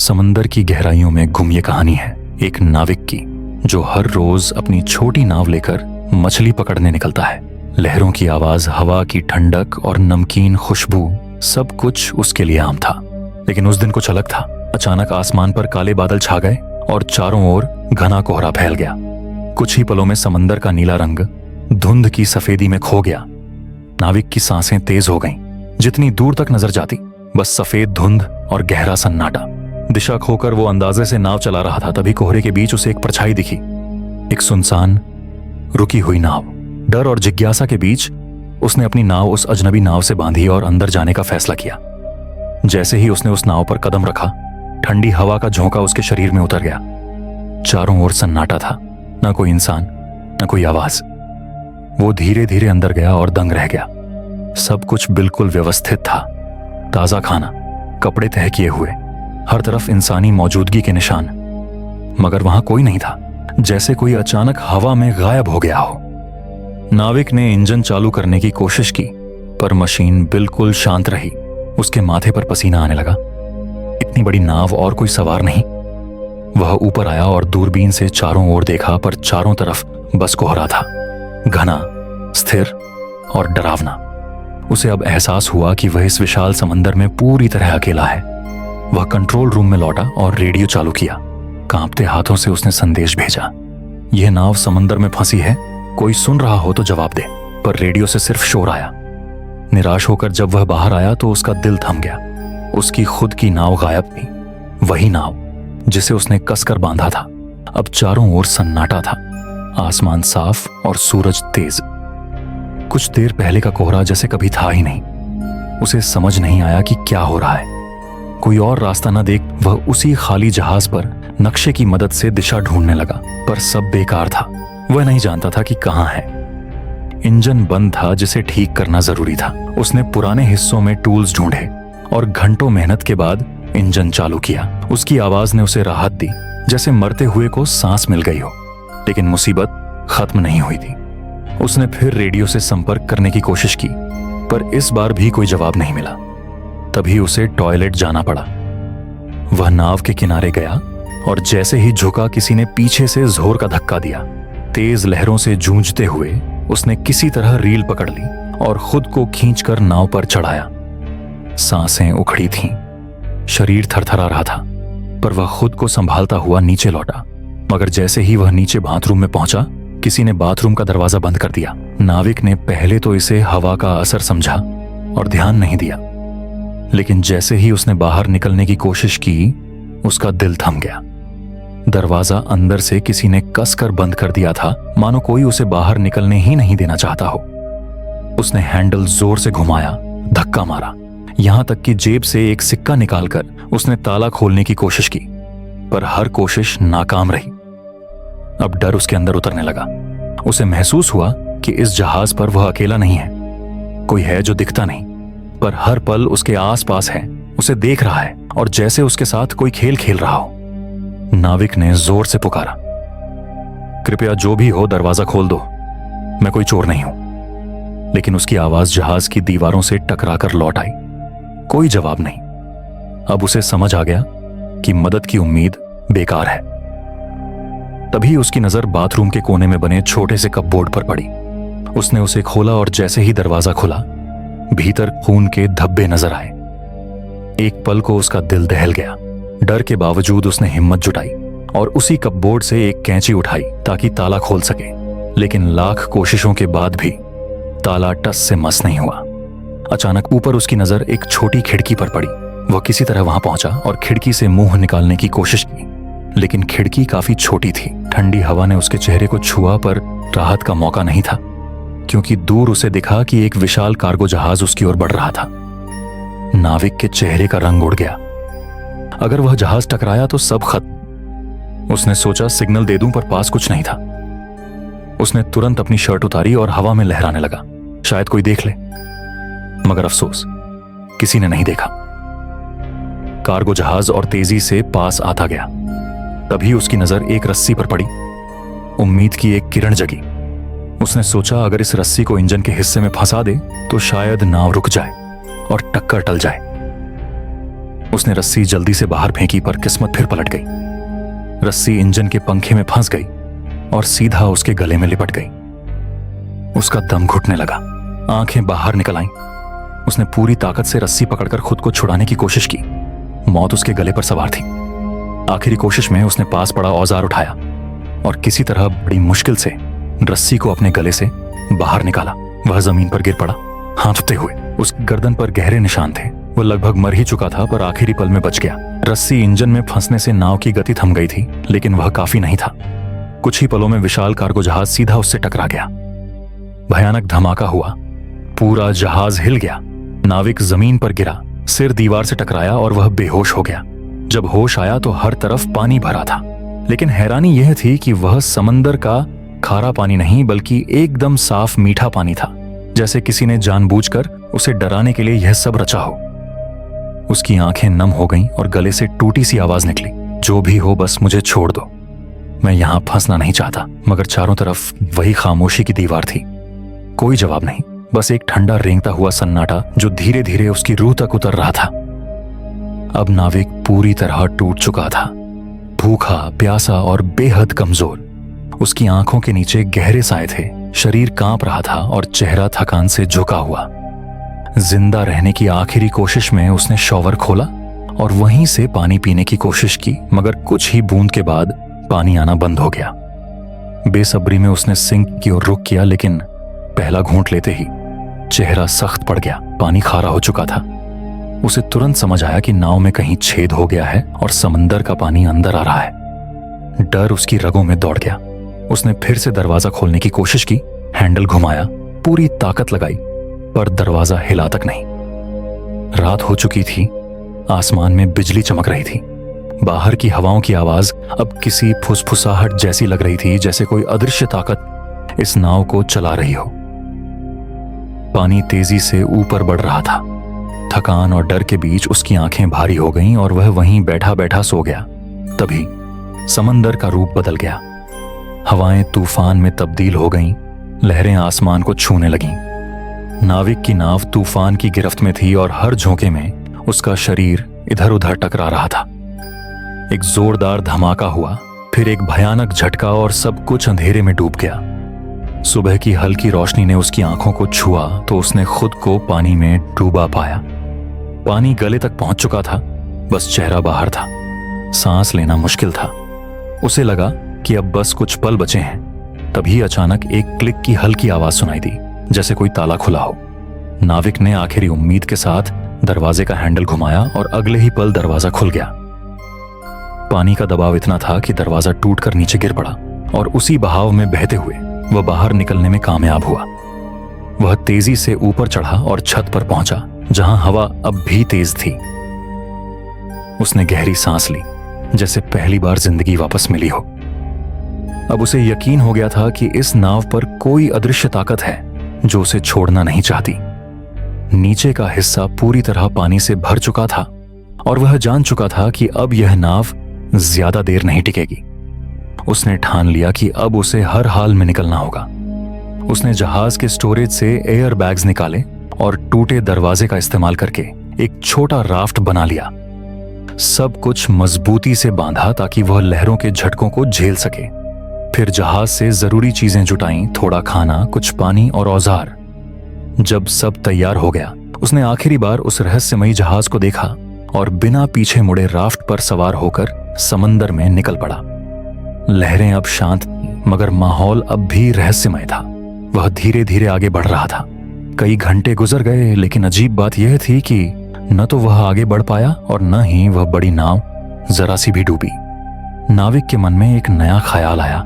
समंदर की गहराइयों में गुम ये कहानी है एक नाविक की, जो हर रोज अपनी छोटी नाव लेकर मछली पकड़ने निकलता है। लहरों की आवाज, हवा की ठंडक और नमकीन खुशबू, सब कुछ उसके लिए आम था। लेकिन उस दिन कुछ अलग था। अचानक आसमान पर काले बादल छा गए और चारों ओर घना कोहरा फैल गया। कुछ ही पलों में समंदर का नीला रंग धुंध की सफेदी में खो गया। नाविक की सांसें तेज हो गईं। जितनी दूर तक नजर जाती, बस सफेद धुंध और गहरा सन्नाटा। दिशा खोकर वो अंदाजे से नाव चला रहा था, तभी कोहरे के बीच उसे एक परछाई दिखी। एक सुनसान रुकी हुई नाव। डर और जिज्ञासा के बीच उसने अपनी नाव उस अजनबी नाव से बांधी और अंदर जाने का फैसला किया। जैसे ही उसने उस नाव पर कदम रखा, ठंडी हवा का झोंका उसके शरीर में उतर गया। चारों ओर सन्नाटा था, ना कोई इंसान, ना कोई आवाज। वो धीरे धीरे अंदर गया और दंग रह गया। सब कुछ बिल्कुल व्यवस्थित था। ताजा खाना, कपड़े तह किए हुए, हर तरफ इंसानी मौजूदगी के निशान। मगर वहां कोई नहीं था, जैसे कोई अचानक हवा में गायब हो गया हो। नाविक ने इंजन चालू करने की कोशिश की, पर मशीन बिल्कुल शांत रही। उसके माथे पर पसीना आने लगा। इतनी बड़ी नाव और कोई सवार नहीं। वह ऊपर आया और दूरबीन से चारों ओर देखा, पर चारों तरफ बस कोहरा था, घना, स्थिर और डरावना। उसे अब एहसास हुआ कि वह इस विशाल समंदर में पूरी तरह अकेला है। वह कंट्रोल रूम में लौटा और रेडियो चालू किया। कांपते हाथों से उसने संदेश भेजा, यह नाव समंदर में फंसी है, कोई सुन रहा हो तो जवाब दे। पर रेडियो से सिर्फ शोर आया। निराश होकर जब वह बाहर आया तो उसका दिल थम गया। उसकी खुद की नाव गायब थी, वही नाव जिसे उसने कसकर बांधा था। अब चारों ओर सन्नाटा था, आसमान साफ और सूरज तेज। कुछ देर पहले का कोहरा जैसे कभी था ही नहीं। उसे समझ नहीं आया कि क्या हो रहा है। कोई और रास्ता न देख वह उसी खाली जहाज पर नक्शे की मदद से दिशा ढूंढने लगा, पर सब बेकार था। वह नहीं जानता था कि कहां है। इंजन बंद था, जिसे ठीक करना जरूरी था। उसने पुराने हिस्सों में टूल्स ढूंढे और घंटों मेहनत के बाद इंजन चालू किया। उसकी आवाज ने उसे राहत दी, जैसे मरते हुए को सांस मिल गई हो। लेकिन मुसीबत खत्म नहीं हुई थी। उसने फिर रेडियो से संपर्क करने की कोशिश की, पर इस बार भी कोई जवाब नहीं मिला। तभी उसे टॉयलेट जाना पड़ा। वह नाव के किनारे गया और जैसे ही झुका, किसी ने पीछे से जोर का धक्का दिया। तेज लहरों से जूझते हुए उसने किसी तरह रील पकड़ ली और खुद को खींचकर नाव पर चढ़ाया। सांसें उखड़ी थीं, शरीर थरथरा रहा था, पर वह खुद को संभालता हुआ नीचे लौटा। मगर जैसे ही वह नीचे बाथरूम में पहुंचा, किसी ने बाथरूम का दरवाजा बंद कर दिया। नाविक ने पहले तो इसे हवा का असर समझा और ध्यान नहीं दिया, लेकिन जैसे ही उसने बाहर निकलने की कोशिश की, उसका दिल थम गया। दरवाजा अंदर से किसी ने कसकर बंद कर दिया था, मानो कोई उसे बाहर निकलने ही नहीं देना चाहता हो। उसने हैंडल जोर से घुमाया, धक्का मारा, यहां तक कि जेब से एक सिक्का निकालकर उसने ताला खोलने की कोशिश की, पर हर कोशिश नाकाम रही। अब डर उसके अंदर उतरने लगा। उसे महसूस हुआ कि इस जहाज पर वह अकेला नहीं है। कोई है जो दिखता नहीं, पर हर पल उसके आसपास है, उसे देख रहा है और जैसे उसके साथ कोई खेल खेल रहा हो। नाविक ने जोर से पुकारा, कृपया जो भी हो दरवाजा खोल दो, मैं कोई चोर नहीं हूं। लेकिन उसकी आवाज जहाज की दीवारों से टकराकर लौट आई। कोई जवाब नहीं। अब उसे समझ आ गया कि मदद की उम्मीद बेकार है। तभी उसकी नजर बाथरूम के कोने में बने छोटे से कपबोर्ड पर पड़ी। उसने उसे खोला और जैसे ही दरवाजा खुला, भीतर खून के धब्बे नजर आए। एक पल को उसका दिल दहल गया। डर के बावजूद उसने हिम्मत जुटाई और उसी कपबोर्ड से एक कैंची उठाई ताकि ताला खोल सके। लेकिन लाख कोशिशों के बाद भी ताला टस से मस नहीं हुआ। अचानक ऊपर उसकी नजर एक छोटी खिड़की पर पड़ी। वह किसी तरह वहां पहुंचा और खिड़की से मुंह निकालने की कोशिश की, लेकिन खिड़की काफी छोटी थी। ठंडी हवा ने उसके चेहरे को छुआ, पर राहत का मौका नहीं था, क्योंकि दूर उसे दिखा कि एक विशाल कार्गो जहाज उसकी ओर बढ़ रहा था। नाविक के चेहरे का रंग उड़ गया। अगर वह जहाज टकराया तो सब खत्म। उसने सोचा सिग्नल दे दूं, पर पास कुछ नहीं था। उसने तुरंत अपनी शर्ट उतारी और हवा में लहराने लगा, शायद कोई देख ले। मगर अफसोस, किसी ने नहीं देखा। कार्गो जहाज और तेजी से पास आता गया। तभी उसकी नजर एक रस्सी पर पड़ी। उम्मीद की एक किरण जगी। उसने सोचा अगर इस रस्सी को इंजन के हिस्से में फंसा दे तो शायद नाव रुक जाए और टक्कर टल जाए। उसने रस्सी जल्दी से बाहर फेंकी, पर किस्मत फिर पलट गई। रस्सी इंजन के पंखे में फंस गई और सीधा उसके गले में लिपट गई। उसका दम घुटने लगा, आंखें बाहर निकल आईं। उसने पूरी ताकत से रस्सी पकड़कर खुद को छुड़ाने की कोशिश की। मौत उसके गले पर सवार थी। आखिरी कोशिश में उसने पास पड़ा औजार उठाया और किसी तरह बड़ी मुश्किल से रस्सी को अपने गले से बाहर निकाला। वह जमीन पर गिर पड़ा, हांफते हुए। उसकी गर्दन पर गहरे निशान थे। वह लगभग मर ही चुका था, पर आखिरी पल में बच गया। रस्सी इंजन में फंसने से नाव की गति थम गई थी, लेकिन वह काफी नहीं था। कुछ ही पलों में विशाल कार्गो जहाज सीधा उससे टकरा गया। भयानक धमाका हुआ, पूरा जहाज हिल गया। नाविक जमीन पर गिरा, सिर दीवार से टकराया और वह बेहोश हो गया। जब होश आया तो हर तरफ पानी भरा था, लेकिन हैरानी यह थी कि वह समंदर का खारा पानी नहीं, बल्कि एकदम साफ मीठा पानी था, जैसे किसी ने जानबूझकर उसे डराने के लिए यह सब रचा हो। उसकी आंखें नम हो गईं और गले से टूटी सी आवाज निकली, जो भी हो बस मुझे छोड़ दो, मैं यहां फंसना नहीं चाहता। मगर चारों तरफ वही खामोशी की दीवार थी, कोई जवाब नहीं, बस एक ठंडा रेंगता हुआ सन्नाटा जो धीरे धीरे उसकी रूह तक उतर रहा था। अब नाविक पूरी तरह टूट चुका था, भूखा, प्यासा और बेहद कमजोर। उसकी आंखों के नीचे गहरे साए थे, शरीर कांप रहा था और चेहरा थकान से झुका हुआ। जिंदा रहने की आखिरी कोशिश में उसने शॉवर खोला और वहीं से पानी पीने की कोशिश की, मगर कुछ ही बूंद के बाद पानी आना बंद हो गया। बेसब्री में उसने सिंक की ओर रुख किया, लेकिन पहला घूंट लेते ही चेहरा सख्त पड़ गया। पानी खारा हो चुका था। उसे तुरंत समझ आया कि नाव में कहीं छेद हो गया है और समंदर का पानी अंदर आ रहा है। डर उसकी रगों में दौड़ गया। उसने फिर से दरवाजा खोलने की कोशिश की, हैंडल घुमाया, पूरी ताकत लगाई, पर दरवाजा हिला तक नहीं। रात हो चुकी थी, आसमान में बिजली चमक रही थी। बाहर की हवाओं की आवाज अब किसी फुसफुसाहट जैसी लग रही थी, जैसे कोई अदृश्य ताकत इस नाव को चला रही हो। पानी तेजी से ऊपर बढ़ रहा था। थकान और डर के बीच उसकी आंखें भारी हो गईं और वह वहीं बैठा बैठा सो गया। तभी समंदर का रूप बदल गया। हवाएं तूफान में तब्दील हो गईं, लहरें आसमान को छूने लगीं। नाविक की नाव तूफान की गिरफ्त में थी और हर झोंके में उसका शरीर इधर उधर टकरा रहा था। एक जोरदार धमाका हुआ, फिर एक भयानक झटका और सब कुछ अंधेरे में डूब गया। सुबह की हल्की रोशनी ने उसकी आंखों को छुआ तो उसने खुद को पानी में डूबा पाया। पानी गले तक पहुंच चुका था, बस चेहरा बाहर था। सांस लेना मुश्किल था। उसे लगा कि अब बस कुछ पल बचे हैं। तभी अचानक एक क्लिक की हल्की आवाज सुनाई दी, जैसे कोई ताला खुला हो। नाविक ने आखिरी उम्मीद के साथ दरवाजे का हैंडल घुमाया और अगले ही पल दरवाजा खुल गया। पानी का दबाव इतना था कि दरवाजा टूटकर नीचे गिर पड़ा और उसी बहाव में बहते हुए वह बाहर निकलने में कामयाब हुआ। वह तेजी से ऊपर चढ़ा और छत पर पहुंचा, जहां हवा अब भी तेज थी। उसने गहरी सांस ली, जैसे पहली बार जिंदगी वापस मिली हो। अब उसे यकीन हो गया था कि इस नाव पर कोई अदृश्य ताकत है जो उसे छोड़ना नहीं चाहती। नीचे का हिस्सा पूरी तरह पानी से भर चुका था और वह जान चुका था कि अब यह नाव ज्यादा देर नहीं टिकेगी। उसने ठान लिया कि अब उसे हर हाल में निकलना होगा। उसने जहाज के स्टोरेज से एयर बैग्स निकाले और टूटे दरवाजे का इस्तेमाल करके एक छोटा राफ्ट बना लिया। सब कुछ मजबूती से बांधा ताकि वह लहरों के झटकों को झेल सके। फिर जहाज से जरूरी चीजें जुटाईं, थोड़ा खाना, कुछ पानी और औजार। जब सब तैयार हो गया, उसने आखिरी बार उस रहस्यमयी जहाज को देखा और बिना पीछे मुड़े राफ्ट पर सवार होकर समंदर में निकल पड़ा। लहरें अब शांत थीं, मगर माहौल अब भी रहस्यमय था। वह धीरे धीरे आगे बढ़ रहा था। कई घंटे गुजर गए, लेकिन अजीब बात यह थी कि न तो वह आगे बढ़ पाया और न ही वह बड़ी नाव जरा सी भी डूबी। नाविक के मन में एक नया ख्याल आया,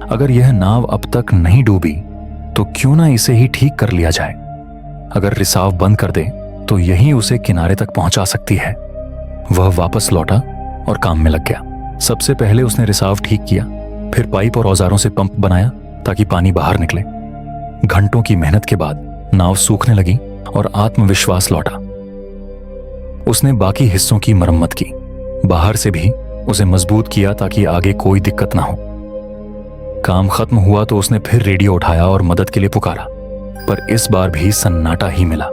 अगर यह नाव अब तक नहीं डूबी तो क्यों ना इसे ही ठीक कर लिया जाए। अगर रिसाव बंद कर दे तो यही उसे किनारे तक पहुंचा सकती है। वह वापस लौटा और काम में लग गया। सबसे पहले उसने रिसाव ठीक किया, फिर पाइप और औजारों से पंप बनाया ताकि पानी बाहर निकले। घंटों की मेहनत के बाद नाव सूखने लगी और आत्मविश्वास लौटा। उसने बाकी हिस्सों की मरम्मत की, बाहर से भी उसे मजबूत किया ताकि आगे कोई दिक्कत ना हो। काम खत्म हुआ तो उसने फिर रेडियो उठाया और मदद के लिए पुकारा, पर इस बार भी सन्नाटा ही मिला।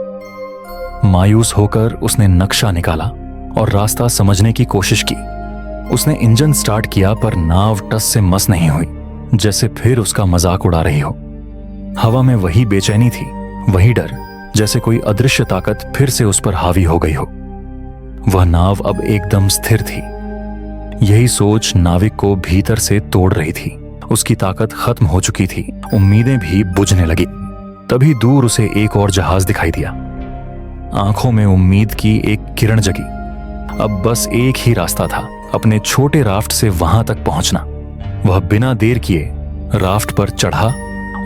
मायूस होकर उसने नक्शा निकाला और रास्ता समझने की कोशिश की। उसने इंजन स्टार्ट किया पर नाव टस से मस नहीं हुई, जैसे फिर उसका मजाक उड़ा रही हो। हवा में वही बेचैनी थी, वही डर, जैसे कोई अदृश्य ताकत फिर से उस पर हावी हो गई हो। वह नाव अब एकदम स्थिर थी। यही सोच नाविक को भीतर से तोड़ रही थी। उसकी ताकत खत्म हो चुकी थी, उम्मीदें भी बुझने लगी। तभी दूर उसे एक और जहाज दिखाई दिया। आंखों में उम्मीद की एक किरण जगी। अब बस एक ही रास्ता था, अपने छोटे राफ्ट से वहां तक पहुंचना। वह बिना देर किए राफ्ट पर चढ़ा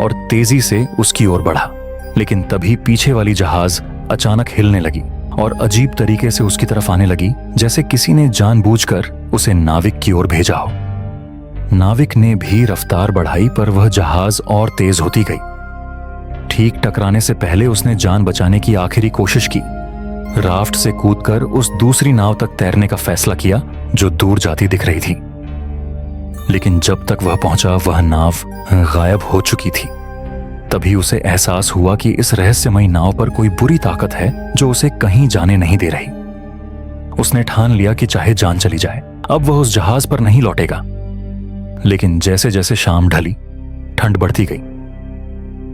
और तेजी से उसकी ओर बढ़ा। लेकिन तभी पीछे वाली जहाज अचानक हिलने लगी और अजीब तरीके से उसकी तरफ आने लगी, जैसे किसी ने जानबूझकर उसे नाविक की ओर भेजा हो। नाविक ने भी रफ्तार बढ़ाई पर वह जहाज और तेज होती गई। ठीक टकराने से पहले उसने जान बचाने की आखिरी कोशिश की। राफ्ट से कूदकर उस दूसरी नाव तक तैरने का फैसला किया जो दूर जाती दिख रही थी। लेकिन जब तक वह पहुंचा वह नाव गायब हो चुकी थी। तभी उसे एहसास हुआ कि इस रहस्यमयी नाव पर कोई बुरी ताकत है जो उसे कहीं जाने नहीं दे रही। उसने ठान लिया कि चाहे जान चली जाए, अब वह उस जहाज पर नहीं लौटेगा। लेकिन जैसे जैसे शाम ढली, ठंड बढ़ती गई।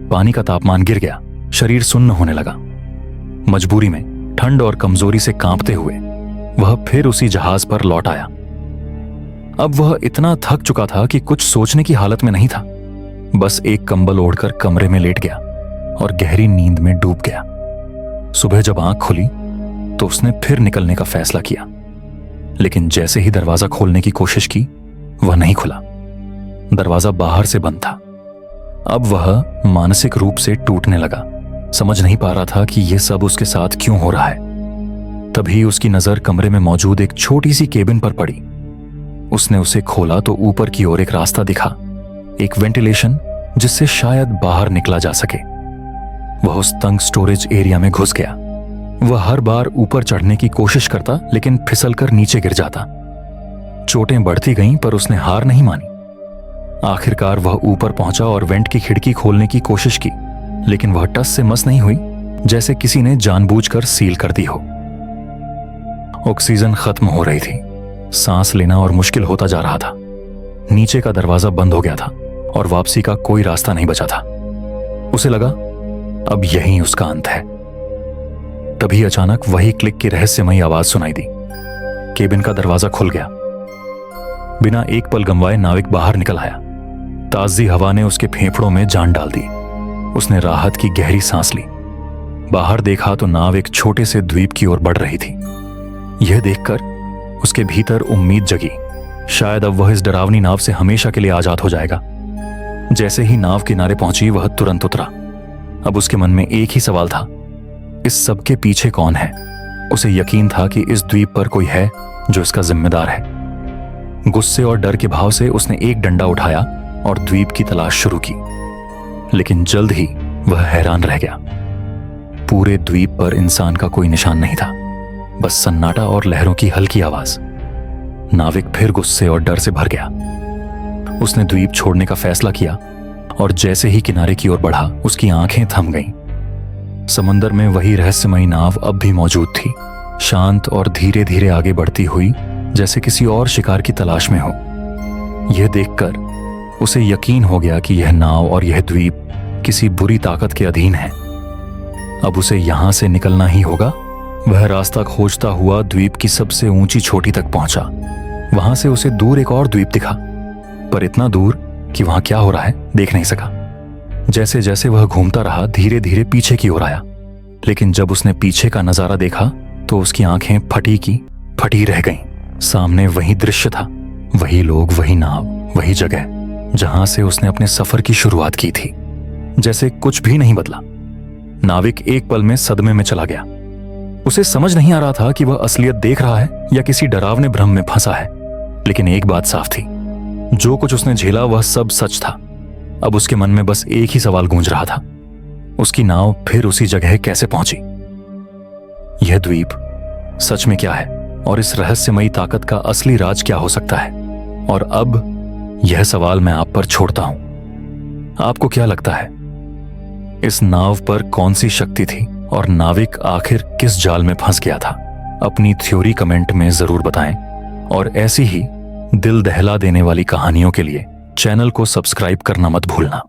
पानी का तापमान गिर गया, शरीर सुन्न होने लगा। मजबूरी में, ठंड और कमजोरी से कांपते हुए वह फिर उसी जहाज पर लौट आया। अब वह इतना थक चुका था कि कुछ सोचने की हालत में नहीं था। बस एक कंबल ओढ़कर कमरे में लेट गया और गहरी नींद में डूब गया। सुबह जब आंख खुली तो उसने फिर निकलने का फैसला किया। लेकिन जैसे ही दरवाजा खोलने की कोशिश की, वह नहीं खुला। दरवाजा बाहर से बंद था। अब वह मानसिक रूप से टूटने लगा। समझ नहीं पा रहा था कि यह सब उसके साथ क्यों हो रहा है। तभी उसकी नजर कमरे में मौजूद एक छोटी सी केबिन पर पड़ी। उसने उसे खोला तो ऊपर की ओर एक रास्ता दिखा, एक वेंटिलेशन जिससे शायद बाहर निकला जा सके। वह उस तंग स्टोरेज एरिया में घुस गया। वह हर बार ऊपर चढ़ने की कोशिश करता लेकिन फिसलकर नीचे गिर जाता। चोटें बढ़ती गईं पर उसने हार नहीं मानी। आखिरकार वह ऊपर पहुंचा और वेंट की खिड़की खोलने की कोशिश की, लेकिन वह टस से मस नहीं हुई, जैसे किसी ने जानबूझकर सील कर दी हो। ऑक्सीजन खत्म हो रही थी। सांस लेना और मुश्किल होता जा रहा था। नीचे का दरवाजा बंद हो गया था और वापसी का कोई रास्ता नहीं बचा था। उसे लगा अब यही उसका अंत है। तभी अचानक वही क्लिक की रहस्यमयी आवाज सुनाई दी। केबिन का दरवाजा खुल गया। बिना एक पल गंवाए नाविक बाहर निकल आया। ताजी हवा ने उसके फेफड़ों में जान डाल दी। उसने राहत की गहरी सांस ली। बाहर देखा तो नाव एक छोटे से द्वीप की ओर बढ़ रही थी। यह देखकर उसके भीतर उम्मीद जगी। शायद अब वह इस डरावनी नाव से हमेशा के लिए आजाद हो जाएगा। जैसे ही नाव किनारे पहुंची वह तुरंत उतरा। अब उसके मन में एक ही सवाल था, इस सब के पीछे कौन है? उसे यकीन था कि इस द्वीप पर कोई है जो इसका जिम्मेदार है। गुस्से और डर के भाव से उसने एक डंडा उठाया और द्वीप की तलाश शुरू की। लेकिन जल्द ही वह हैरान रह गया। पूरे द्वीप पर इंसान का कोई निशान नहीं था, बस सन्नाटा और लहरों की हल्की आवाज। नाविक फिर गुस्से और डर से भर गया। उसने द्वीप छोड़ने का फैसला किया और जैसे ही किनारे की ओर बढ़ा उसकी आंखें थम गईं। समंदर में वही रहस्यमयी नाव अब भी मौजूद थी, शांत और धीरे धीरे आगे बढ़ती हुई, जैसे किसी और शिकार की तलाश में हो। यह देखकर उसे यकीन हो गया कि यह नाव और यह द्वीप किसी बुरी ताकत के अधीन है। अब उसे यहां से निकलना ही होगा। वह रास्ता खोजता हुआ द्वीप की सबसे ऊंची चोटी तक पहुंचा। वहां से उसे दूर एक और द्वीप दिखा, पर इतना दूर कि वहां क्या हो रहा है देख नहीं सका। जैसे जैसे वह घूमता रहा धीरे धीरे पीछे की ओर आया। लेकिन जब उसने पीछे का नजारा देखा तो उसकी आंखें फटी की फटी रह गईं। सामने वही दृश्य था, वही लोग, वही नाव, वही जगह जहां से उसने अपने सफर की शुरुआत की थी। जैसे कुछ भी नहीं बदला। नाविक एक पल में सदमे में चला गया। उसे समझ नहीं आ रहा था कि वह असलियत देख रहा है या किसी डरावने भ्रम में फंसा है। लेकिन एक बात साफ थी, जो कुछ उसने झेला वह सब सच था। अब उसके मन में बस एक ही सवाल गूंज रहा था, उसकी नाव फिर उसी जगह कैसे पहुंची? यह द्वीप सच में क्या है और इस रहस्यमयी ताकत का असली राज क्या हो सकता है? और अब यह सवाल मैं आप पर छोड़ता हूं। आपको क्या लगता है, इस नाव पर कौन सी शक्ति थी और नाविक आखिर किस जाल में फंस गया था? अपनी थ्योरी कमेंट में जरूर बताएं और ऐसी ही दिल दहला देने वाली कहानियों के लिए चैनल को सब्सक्राइब करना मत भूलना।